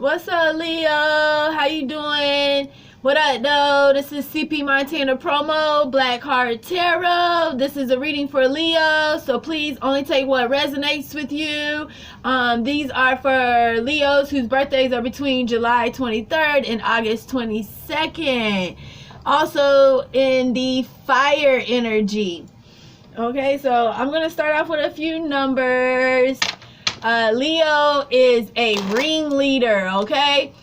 What's up, Leo? How you doing? What up, though? This is CP Montana Promo, Black Heart Tarot. This is a reading for Leo, so please only take what resonates with you. These are for Leos whose birthdays are between July 23rd and August 22nd. Also in the fire energy. Okay, so I'm going to start off with a few numbers. Leo is a ringleader, okay?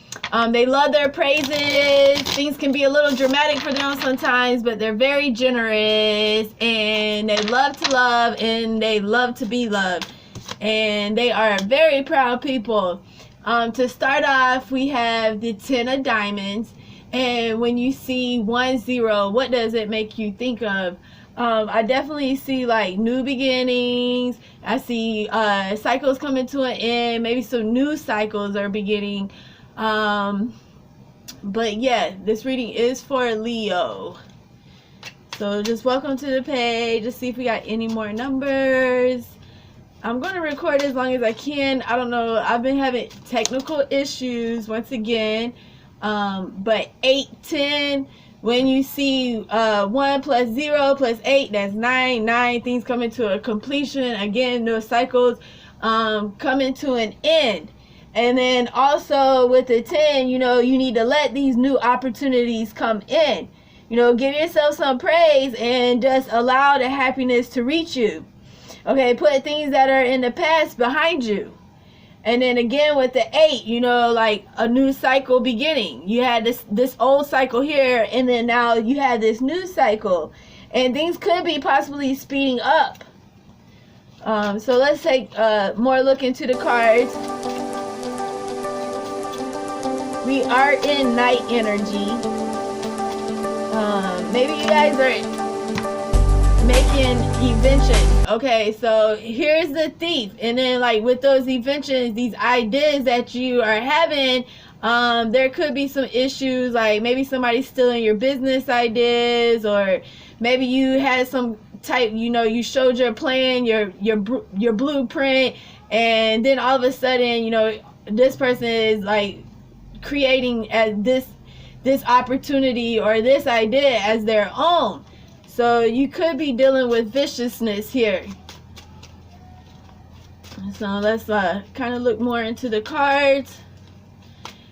They love their praises. Things can be a little dramatic for them sometimes, but they're very generous, and they love to love, and they love to be loved. And they are very proud people. To start off, we have the 10 of diamonds. And when you see 1-0, what does it make you think of? I definitely see like new beginnings. I see cycles coming to an end. Maybe some new cycles are beginning. But yeah, this reading is for Leo. So just welcome to the page. Let's see if we got any more numbers. I'm going to record as long as I can. I don't know. I've been having technical issues once again. But 8, 10. When you see 1 plus 0 plus 8, that's 9. 9 things coming to a completion. Again, those cycles coming to an end. And then also with the 10, you know, you need to let these new opportunities come in. You know, give yourself some praise and just allow the happiness to reach you. Okay, put things that are in the past behind you. And then again with the 8, you know, like a new cycle beginning. You had this old cycle here, and then now you have this new cycle. And things could be possibly speeding up. So let's take more look into the cards. We are in night energy. Maybe you guys are making inventions. Okay, so here's the thief, and then like with those inventions, these ideas that you are having, there could be some issues, like maybe somebody's stealing your business ideas, or maybe you had some type, you know, you showed your plan, your blueprint, and then all of a sudden, you know, this person is like creating this opportunity or this idea as their own. So you could be dealing with viciousness here. So let's kind of look more into the cards.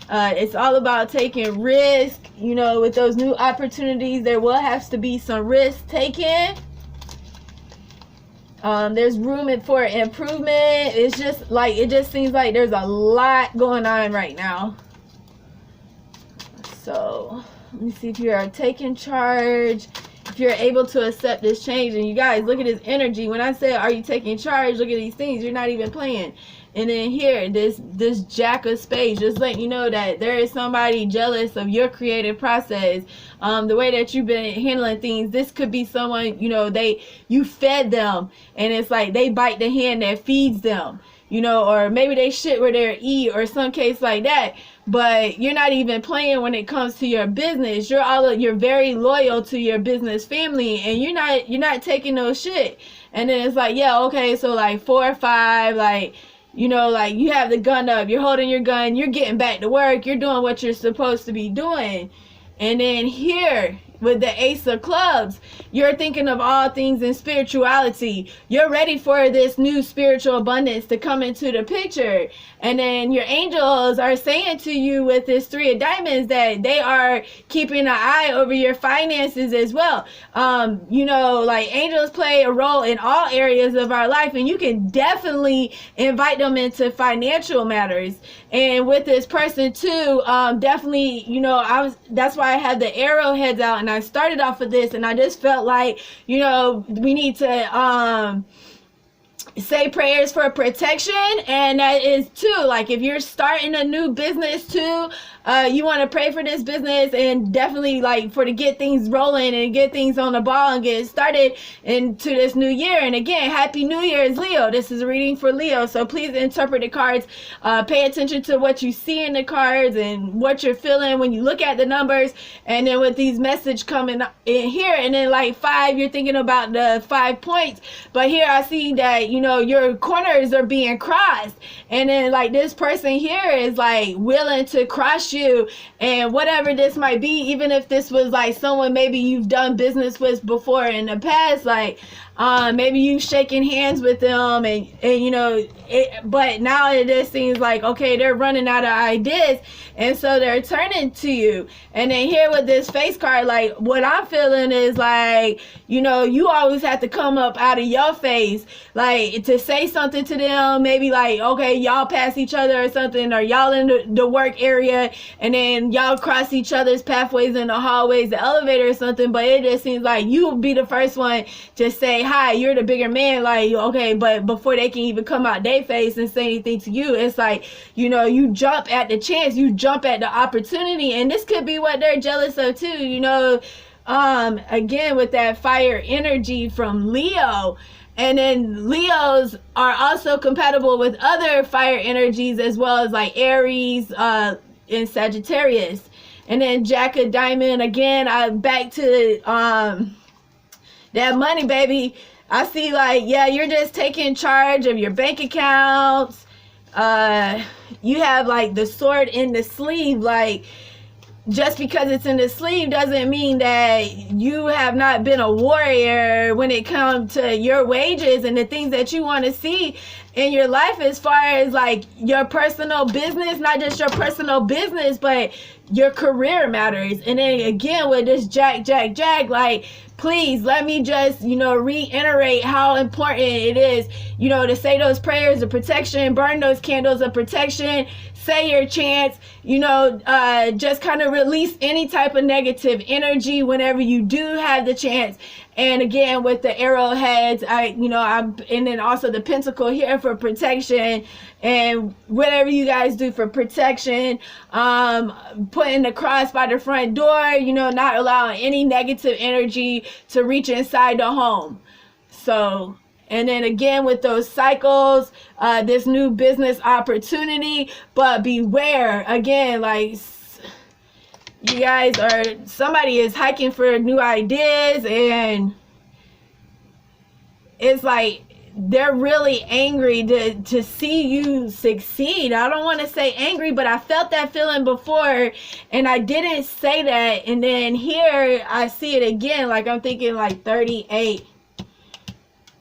It's all about taking risk. You know, with those new opportunities, there will have to be some risk taken. There's room for improvement. It's just like, it just seems like there's a lot going on right now. So let me see if you are taking charge. If you're able to accept this change. And you guys, look at this energy. When I say, are you taking charge? Look at these things. You're not even playing. And then here, this Jack of Spades, just letting you know that there is somebody jealous of your creative process. The way that you've been handling things. This could be someone, you know, you fed them, and it's like they bite the hand that feeds them. You know, or maybe they shit where they eat, or some case like that. But you're not even playing when it comes to your business. You're very loyal to your business family, and you're not taking no shit. And then it's like, yeah, okay, so like 4 or 5, like, you know, like you have the gun up, you're holding your gun, you're getting back to work, you're doing what you're supposed to be doing. And then here with the Ace of Clubs, you're thinking of all things in spirituality. You're ready for this new spiritual abundance to come into the picture. And then your angels are saying to you with this 3 of diamonds that they are keeping an eye over your finances as well. You know, like angels play a role in all areas of our life, and you can definitely invite them into financial matters. And with this person too, definitely, you know, that's why I had the arrowheads out, and I started off with this, and I just felt like, you know, we need to say prayers for protection. And that is too, like if you're starting a new business too, you want to pray for this business, and definitely like to get things rolling and get things on the ball and get started into this new year. And again, happy new year's, Leo. This is a reading for Leo, so please interpret the cards. Pay attention to what you see in the cards and what you're feeling when you look at the numbers. And then with these message coming in here, and then like 5, you're thinking about the 5 points, but here I see that, you know, know, your corners are being crossed. And then like this person here is like willing to cross you, and whatever this might be, even if this was like someone maybe you've done business with before in the past, like maybe you shaking hands with them, and you know but now it just seems like, okay, they're running out of ideas, and so they're turning to you. And then here with this face card, like what I'm feeling is like, you know, you always have to come up out of your face, like to say something to them, maybe like, okay, y'all pass each other or something, or y'all in the work area, and then y'all cross each other's pathways in the hallways, the elevator or something, but it just seems like you will be the first one to say hi, you're the bigger man, like, okay, but before they can even come out their face and say anything to you, it's like, you know, you jump at the chance, you jump at the opportunity. And this could be what they're jealous of too, you know, again with that fire energy from Leo. And then Leos are also compatible with other fire energies as well, as like Aries and Sagittarius. And then Jack of Diamond, again, I'm back to that money, baby. I see like, yeah, you're just taking charge of your bank accounts. You have like the sword in the sleeve. Like, just because it's in the sleeve doesn't mean that you have not been a warrior when it comes to your wages and the things that you want to see in your life, as far as like your personal business, not just your personal business, but your career matters. And then again with this Jack, like, please let me just, you know, reiterate how important it is, you know, to say those prayers of protection, burn those candles of protection, say your chants, you know, just kind of release any type of negative energy whenever you do have the chance. And again, with the arrowheads, and then also the pentacle here for protection, and whatever you guys do for protection, putting the cross by the front door, you know, not allowing any negative energy to reach inside the home. So, and then again with those cycles, this new business opportunity, but beware, again, like, you guys are, somebody is hiking for new ideas, and it's like they're really angry to see you succeed. I don't want to say angry, but I felt that feeling before and I didn't say that, and then here I see it again. Like, I'm thinking like 38.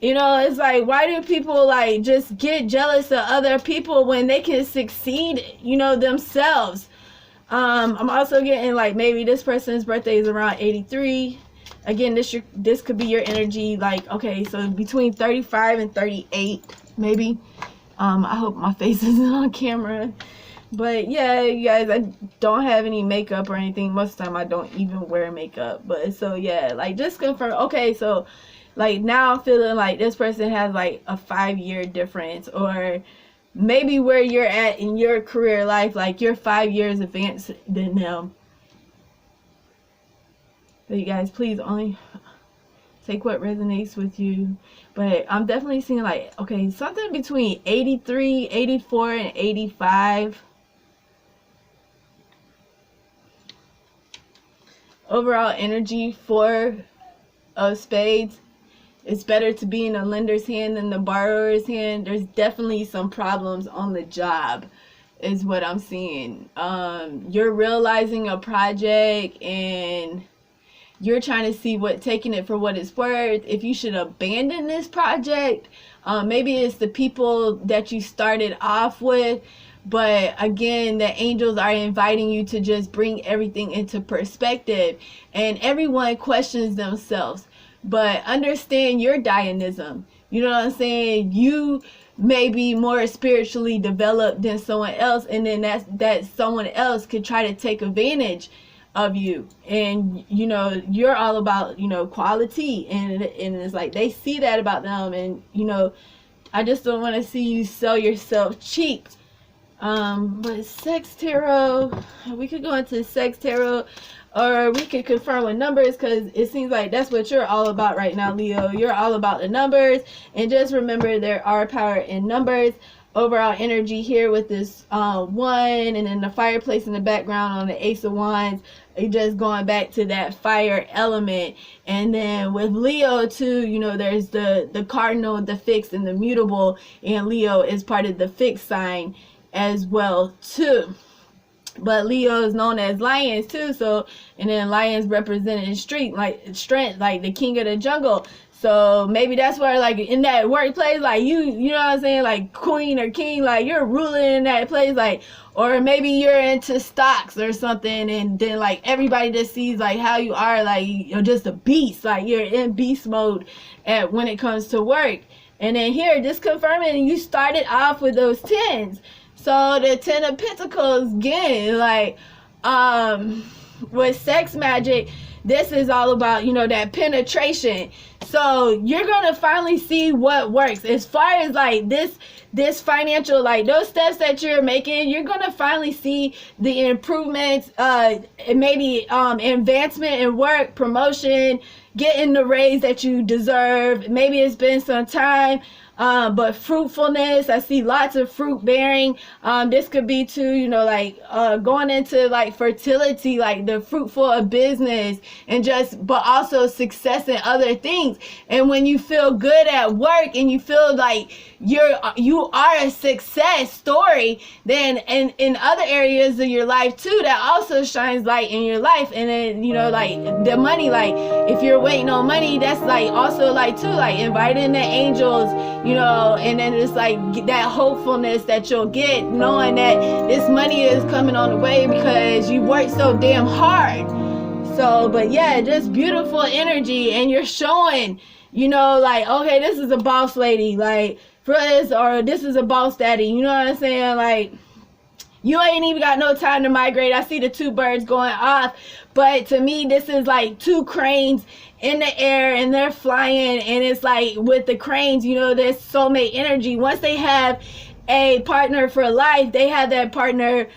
You know, it's like, why do people like just get jealous of other people when they can succeed, you know, themselves? I'm also getting like, maybe this person's birthday is around 83. Again, this could be your energy, like, okay, so between 35 and 38 maybe. I hope my face isn't on camera, but yeah, you guys, I don't have any makeup or anything. Most of the time I don't even wear makeup, but so yeah, like, just confirm. Okay, so like now I'm feeling like this person has like a 5-year difference, or maybe where you're at in your career life, like you're 5 years advanced than them. But you guys, please only take what resonates with you. But I'm definitely seeing like, okay, something between 83, 84, and 85. Overall energy, 4 of spades. It's better to be in the lender's hand than the borrower's hand. There's definitely some problems on the job, is what I'm seeing. You're realizing a project and you're trying to see taking it for what it's worth. If you should abandon this project, maybe it's the people that you started off with. But again, the angels are inviting you to just bring everything into perspective. And everyone questions themselves. But understand your Dianism. You know what I'm saying? You may be more spiritually developed than someone else, and then that someone else could try to take advantage of you. And you know, you're all about, you know, quality, and it's like they see that about them. And you know, I just don't want to see you sell yourself cheap. But Sex Tarot, we could go into Sex Tarot, or we could confirm with numbers, because it seems like that's what you're all about right now, Leo. You're all about the numbers, and just remember there are power in numbers. overall energy here with this one, and then the fireplace in the background on the Ace of Wands. Just going back to that fire element. And then with Leo too, you know, there's the cardinal, the fixed, and the mutable, and Leo is part of the fixed sign as well too. But Leo is known as lions too, so, and then lions representing strength, like the king of the jungle. So maybe that's where, like, in that workplace, like, you know what I'm saying, like, queen or king, like, you're ruling in that place, like, or maybe you're into stocks or something, and then, like, everybody just sees, like, how you are, like, you're just a beast, like, you're in beast mode when it comes to work. And then here, just confirming, you started off with those 10s. So the 10 of Pentacles, again, like, with sex magic, this is all about, you know, that penetration. So you're gonna finally see what works as far as, like, this financial, like, those steps that you're making. You're gonna finally see the improvements, maybe advancement in work, promotion, getting the raise that you deserve. Maybe it's been some time, but fruitfulness, I see lots of fruit bearing. This could be too, you know, like, going into, like, fertility, like the fruitful of business, and just, but also success in other things. And when you feel good at work and you feel like you are a success story, then in other areas of your life too, that also shines light in your life. And then, you know, like, the money, like, if you're waiting on money, that's, like, also, like, too, like, inviting the angels, you know, and then it's like that hopefulness that you'll get, knowing that this money is coming on the way because you worked so damn hard. So, but yeah, just beautiful energy, and you're showing, you know, like, okay, this is a boss lady, like, for this, or this is a boss daddy, you know what I'm saying? Like, you ain't even got no time to migrate. I see the 2 birds going off, but to me, this is like 2 cranes in the air, and they're flying, and it's like, with the cranes, you know, there's soulmate energy. Once they have a partner for life, they have that partner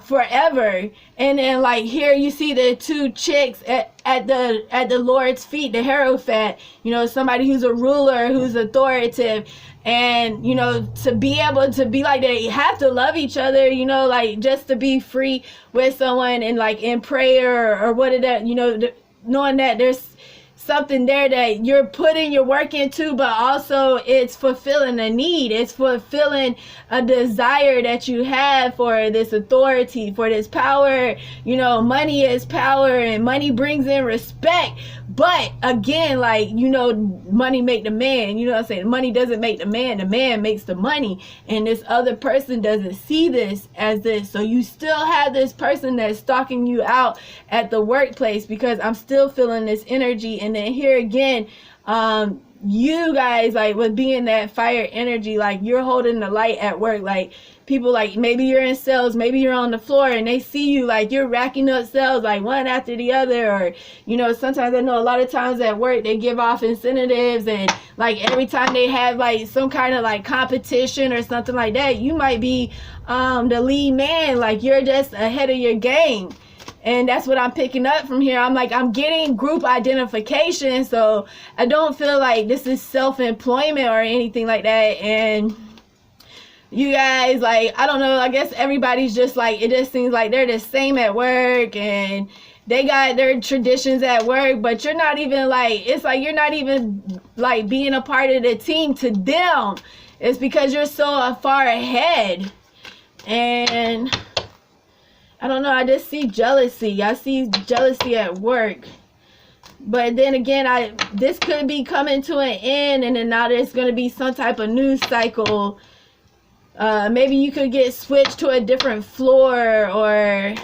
forever. And then, like, here you see the 2 chicks at the Lord's feet, the Hierophant, you know, somebody who's a ruler, who's authoritative. And, you know, to be able to be like that, you have to love each other, you know, like, just to be free with someone, and, like, in prayer, or what it is, you know, knowing that there's something there that you're putting your work into, but also it's fulfilling a need. It's fulfilling a desire that you have for this authority, for this power. You know, money is power, and money brings in respect. But again, like, you know, money make the man, you know what I'm saying? Money doesn't make the man makes the money. And this other person doesn't see this as this. So you still have this person that's stalking you out at the workplace, because I'm still feeling this energy. And then here again, you guys, like, with being that fire energy, like, you're holding the light at work. Like, people, like, maybe you're in sales, maybe you're on the floor, and they see you, like, you're racking up sales, like, one after the other. Or, you know, sometimes I know a lot of times at work they give off incentives, and, like, every time they have, like, some kind of, like, competition or something like that, you might be the lead man. Like, you're just ahead of your game. And that's what I'm picking up from here. I'm like, I'm getting group identification, so I don't feel like this is self-employment or anything like that. And you guys, like, I don't know, I guess everybody's just like, it just seems like they're the same at work, and they got their traditions at work, but you're not even, like, it's like you're not even, like, being a part of the team to them. It's because you're so far ahead. And I don't know, I just see jealousy. I see jealousy at work. But then again, this could be coming to an end, and then now there's going to be some type of news cycle. Maybe you could get switched to a different floor, or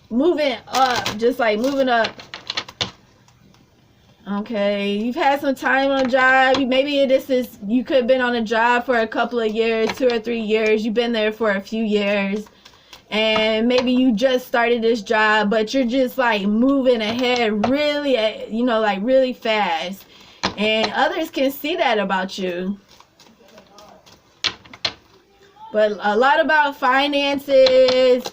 moving up, just like moving up. Okay, you've had some time on a job. Maybe you could have been on a job for a couple of years, 2 or 3 years. You've been there for a few years. And maybe you just started this job, but you're just, like, moving ahead really, you know, like, really fast. And others can see that about you. But a lot about finances.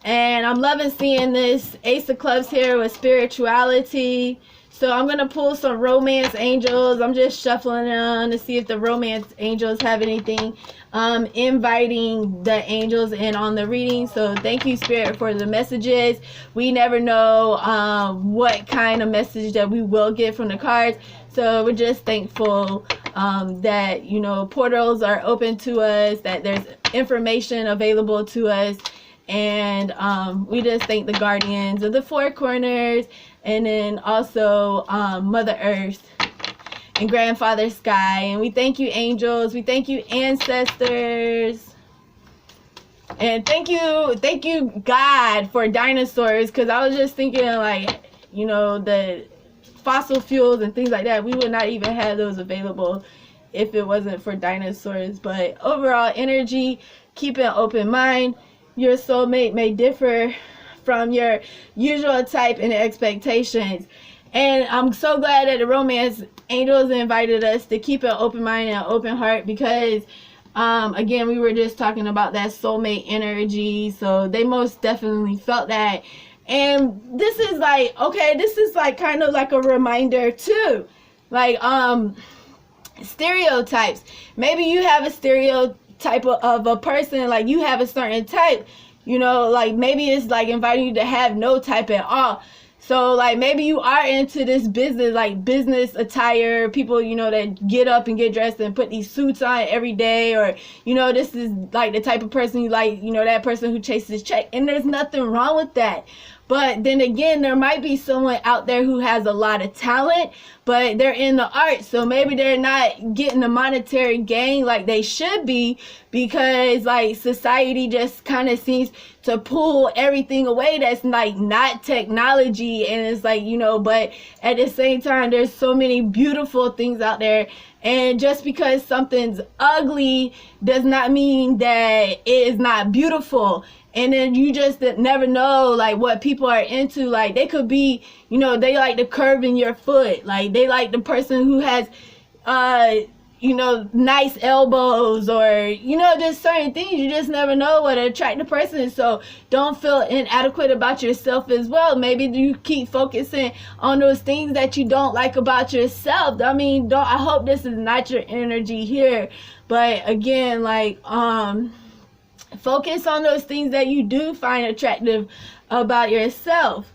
And I'm loving seeing this Ace of Clubs here with spirituality. So I'm going to pull some romance angels. I'm just shuffling them to see if the romance angels have anything. Inviting the angels in on the reading. So thank you, Spirit, for the messages. We never know what kind of message that we will get from the cards. So we're just thankful that, you know, portals are open to us, that there's information available to us. And we just thank the guardians of the four corners, and then also Mother Earth and Grandfather Sky. And we thank you, angels. We thank you, ancestors. And thank you, God, for dinosaurs. Because I was just thinking, like, you know, the fossil fuels and things like that, we would not even have those available if it wasn't for dinosaurs. But overall energy, keep an open mind. Your soulmate may differ from your usual type and expectations. And I'm so glad that the romance angels invited us to keep an open mind and an open heart, because again, we were just talking about that soulmate energy. So they most definitely felt that. And this is like, okay, this is like kind of like a reminder too. Like stereotypes. Maybe you have a stereotype of a person, like you have a certain type, you know, like maybe it's like inviting you to have no type at all. So like maybe you are into this business, like business attire, people, you know, that get up and get dressed and put these suits on every day, or, you know, this is like the type of person you like, you know, that person who chases check. And there's nothing wrong with that. But then again, there might be someone out there who has a lot of talent, but they're in the arts. So maybe they're not getting the monetary gain like they should be, because like society just kind of seems to pull everything away that's like not technology. And it's like, you know, but at the same time, there's so many beautiful things out there. And just because something's ugly does not mean that it is not beautiful. And then you just never know like what people are into. Like they could be, you know, they like the curve in your foot. Like they like the person who has, you know, nice elbows, or, you know, just certain things. You just never know what attract the person. So don't feel inadequate about yourself as well. Maybe you keep focusing on those things that you don't like about yourself. I mean, I hope this is not your energy here. But again, like, focus on those things that you do find attractive about yourself.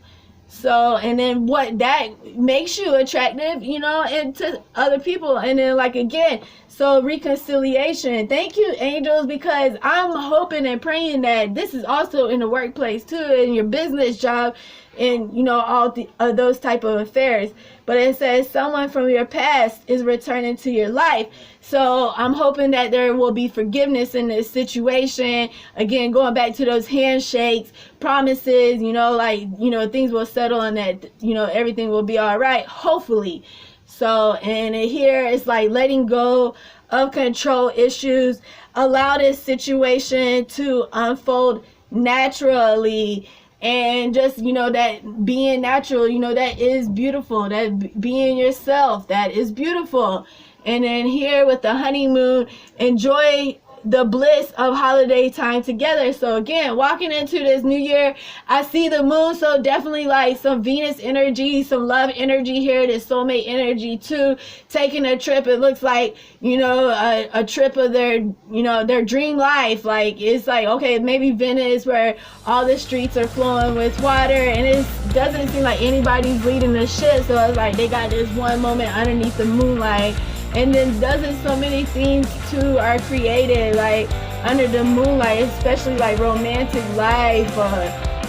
So, and then what that makes you attractive, you know, and to other people. And then like, again, so reconciliation. Thank you, angels, because I'm hoping and praying that this is also in the workplace too, in your business job, and, you know, all those type of affairs. But it says someone from your past is returning to your life. So I'm hoping that there will be forgiveness in this situation. Again, going back to those handshakes, promises, you know, like, you know, things will settle and that, you know, everything will be all right, hopefully. So, and here it's like letting go of control issues. Allow this situation to unfold naturally. And just, you know, that being natural, you know, that is beautiful. That being yourself, that is beautiful. And then here with the honeymoon, enjoy the bliss of holiday time together. So again, walking into this new year, I see the moon. So definitely like some Venus energy, some love energy here, this soulmate energy too. Taking a trip, it looks like, you know, a trip of their, you know, their dream life. Like it's like, okay, maybe Venice, where all the streets are flowing with water, and it doesn't seem like anybody's leading the ship. So it's like they got this one moment underneath the moonlight. And then doesn't so many things too are created like under the moonlight, especially like romantic life,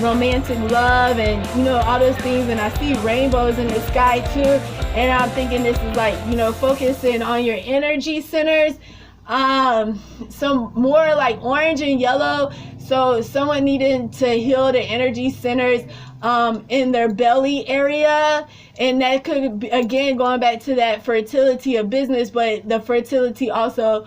romantic love, and, you know, all those things. And I see rainbows in the sky too. And I'm thinking this is like, you know, focusing on your energy centers. Some more like orange and yellow. So someone needing to heal the energy centers in their belly area. And that could be, again, going back to that fertility of business, but the fertility also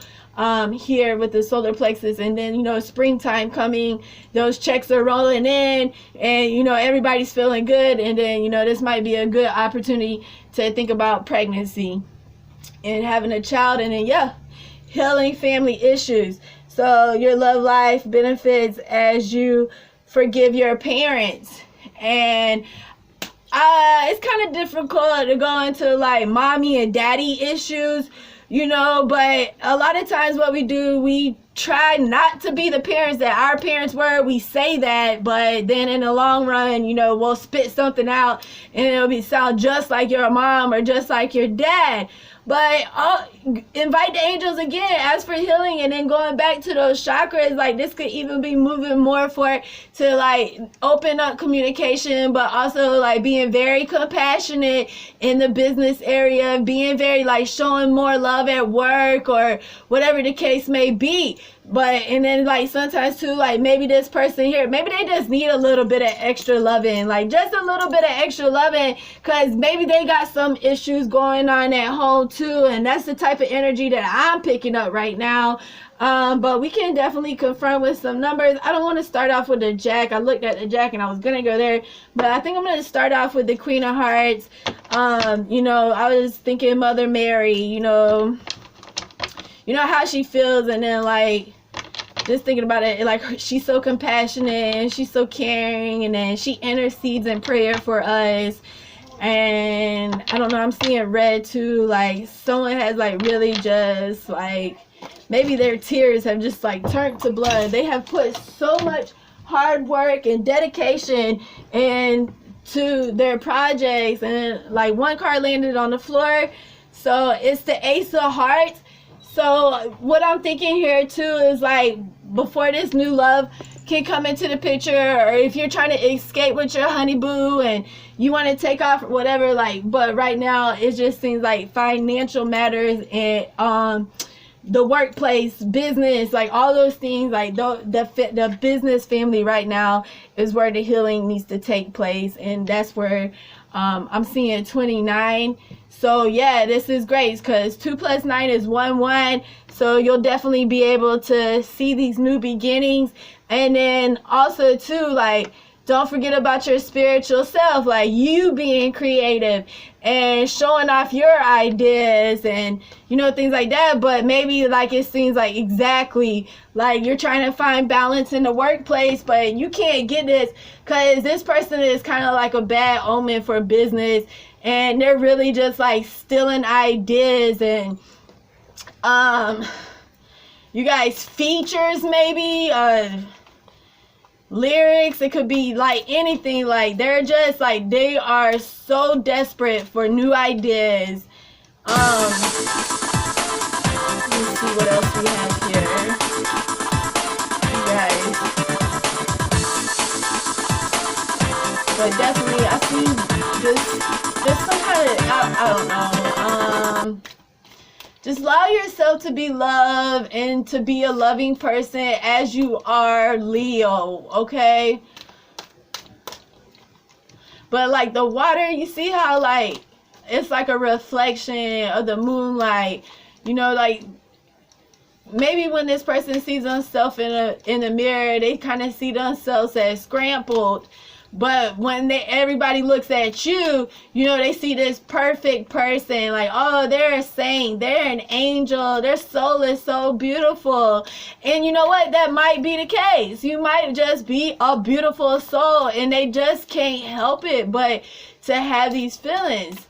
here with the solar plexus. And then, you know, springtime coming, those checks are rolling in, and, you know, everybody's feeling good. And then, you know, this might be a good opportunity to think about pregnancy and having a child. And then, yeah, healing family issues. So your love life benefits as you forgive your parents. And it's kind of difficult to go into like mommy and daddy issues, you know, but a lot of times what we do, we try not to be the parents that our parents were. We say that, but then in the long run, you know, we'll spit something out and it'll sound just like your mom or just like your dad. But invite the angels again, ask for healing, and then going back to those chakras, like this could even be moving more for to like open up communication, but also like being very compassionate in the business area, being very like showing more love at work or whatever the case may be. But and then like sometimes too, like maybe this person here, maybe they just need a little bit of extra loving, like just a little bit of extra loving, because maybe they got some issues going on at home too, and that's the type of energy that I'm picking up right now. But we can definitely confirm with some numbers. I don't want to start off with the Jack. I looked at the Jack and I was gonna go there, but I think I'm gonna start off with the Queen of Hearts. You know, I was thinking Mother Mary, you know how she feels, and then like just thinking about it, like she's so compassionate and she's so caring, and then she intercedes in prayer for us. And I don't know, I'm seeing red too, like someone has like really just like maybe their tears have just like turned to blood. They have put so much hard work and dedication into their projects, and like one card landed on the floor, so it's the Ace of Hearts. So what I'm thinking here too is like before this new love can come into the picture, or if you're trying to escape with your honey boo and you want to take off whatever, like, but right now it just seems like financial matters and the workplace, business, like all those things, like the business family right now is where the healing needs to take place, and that's where I'm seeing 29. So yeah, this is great because 2 + 9 is 1. So you'll definitely be able to see these new beginnings. And then also too, like, don't forget about your spiritual self, like you being creative and showing off your ideas and, you know, things like that. But maybe like it seems like exactly like you're trying to find balance in the workplace, but you can't get this because this person is kind of like a bad omen for business, and they're really just like stealing ideas and you guys, features maybe, lyrics, it could be like anything. Like they're just like, they are so desperate for new ideas. Let's see what else we have here, you guys. But definitely I see just some kind of, I don't know, just allow yourself to be loved and to be a loving person as you are, Leo, okay? But like the water, you see how like it's like a reflection of the moonlight, you know, like maybe when this person sees themselves in the mirror, they kind of see themselves as scrambled. But when everybody looks at you, you know, they see this perfect person, like, oh, they're a saint, they're an angel, their soul is so beautiful. And you know what? That might be the case. You might just be a beautiful soul, and they just can't help it but to have these feelings.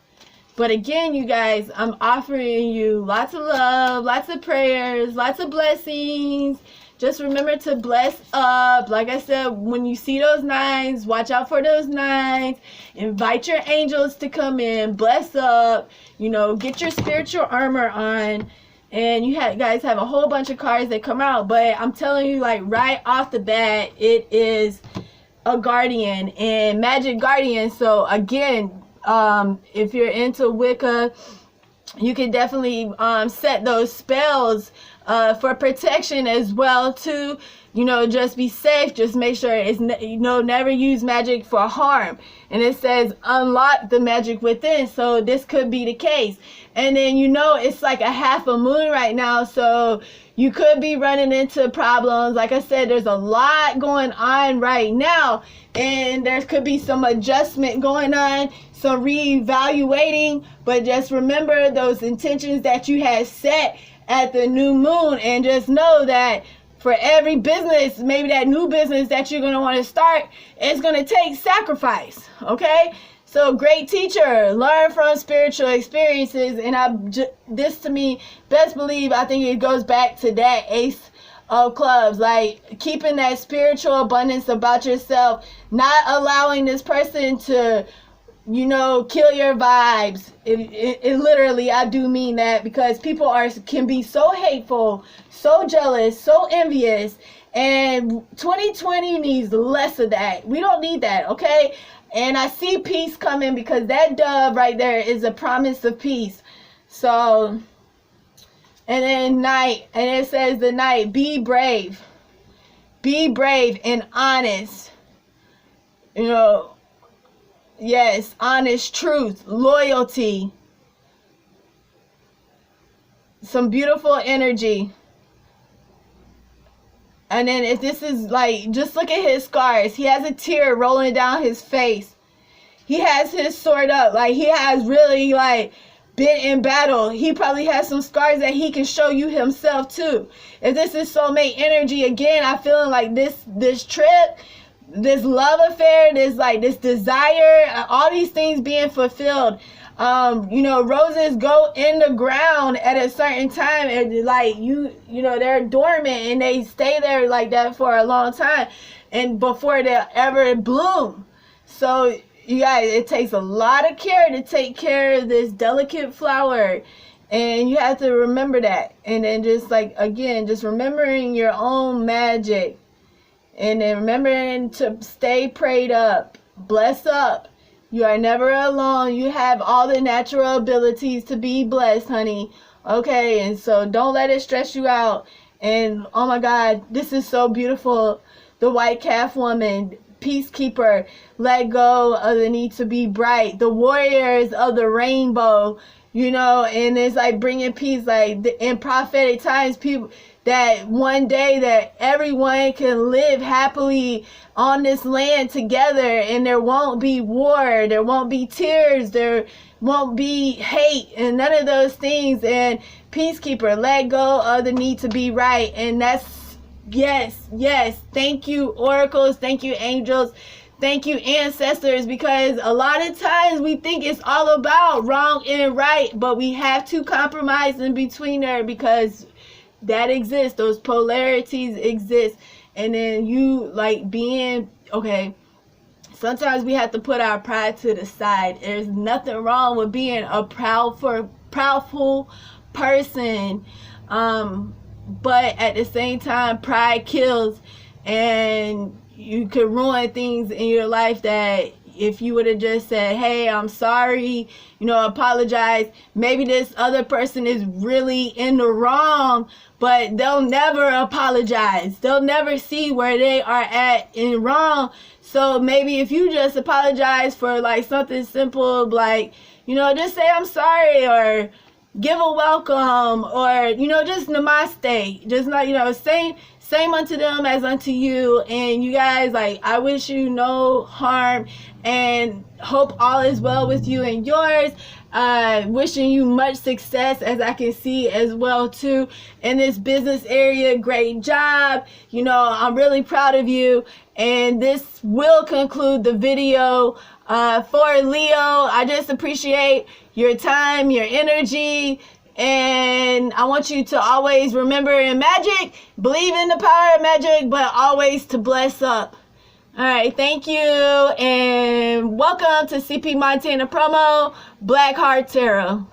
But again, you guys, I'm offering you lots of love, lots of prayers, lots of blessings. Just remember to bless up. Like I said, when you see those 9s, watch out for those 9s. Invite your angels to come in. Bless up. You know, get your spiritual armor on. And you guys have a whole bunch of cards that come out. But I'm telling you, like, right off the bat, it is a guardian and magic guardian. So, again, if you're into Wicca, you can definitely set those spells for protection as well too. You know, just be safe. Just make sure it's never use magic for harm. And it says unlock the magic within. So this could be the case. And then, you know, it's like a half a moon right now, so you could be running into problems. Like I said, there's a lot going on right now, and there could be some adjustment going on, some reevaluating. But just remember those intentions that you had set at the new moon, and just know that for every business, maybe that new business that you're going to want to start, it's going to take sacrifice, okay? So great teacher, learn from spiritual experiences. And this to me, best believe, I think it goes back to that Ace of Clubs, like keeping that spiritual abundance about yourself, not allowing this person to, you know, kill your vibes. It literally, I do mean that, because people can be so hateful, so jealous, so envious, and 2020 needs less of that. We don't need that, okay? And I see peace coming, because that dove right there is a promise of peace. So, and then night, and it says the night, be brave and honest, you know. Yes, honest, truth, loyalty, some beautiful energy. And then if this is like, just look at his scars. He has a tear rolling down his face. He has his sword up. Like, he has really, like, been in battle. He probably has some scars that he can show you himself too. If this is soulmate energy, again, I feeling like this trip, this love affair, this desire, all these things being fulfilled. You know, roses go in the ground at a certain time, and like you know, they're dormant and they stay there like that for a long time, and before they ever bloom. So you guys, it takes a lot of care to take care of this delicate flower, and you have to remember that. And then just like, again, just remembering your own magic. And then remembering to stay prayed up, blessed up. You are never alone. You have all the natural abilities to be blessed, honey. Okay, and so don't let it stress you out. And oh my God, this is so beautiful. The white calf woman, peacekeeper, let go of the need to be bright. The warriors of the rainbow, you know, and it's like bringing peace, like in prophetic times, people, that one day that everyone can live happily on this land together, and there won't be war, there won't be tears, there won't be hate, and none of those things. And peacekeeper, let go of the need to be right. And that's, yes, thank you, oracles, thank you, angels, thank you, ancestors, because a lot of times we think it's all about wrong and right, but we have to compromise in between there, because that exists, those polarities exist. And then you like being, okay, sometimes we have to put our pride to the side. There's nothing wrong with being a proudful person, but at the same time, pride kills, and you could ruin things in your life that if you would have just said, hey, I'm sorry, you know, apologize. Maybe this other person is really in the wrong, but they'll never apologize. They'll never see where they are at in wrong. So maybe if you just apologize for like something simple, like, you know, just say I'm sorry, or give a welcome, or, you know, just namaste. Just not, you know, same unto them as unto you. And you guys, like, I wish you no harm and hope all is well with you and yours. Wishing you much success, as I can see as well too, in this business area. Great job. You know, I'm really proud of you. And this will conclude the video for Leo. I just appreciate your time, your energy, and I want you to always remember in magic, believe in the power of magic, but always to bless up. All right, thank you, and welcome to CP Montana Promo Black Heart Tarot.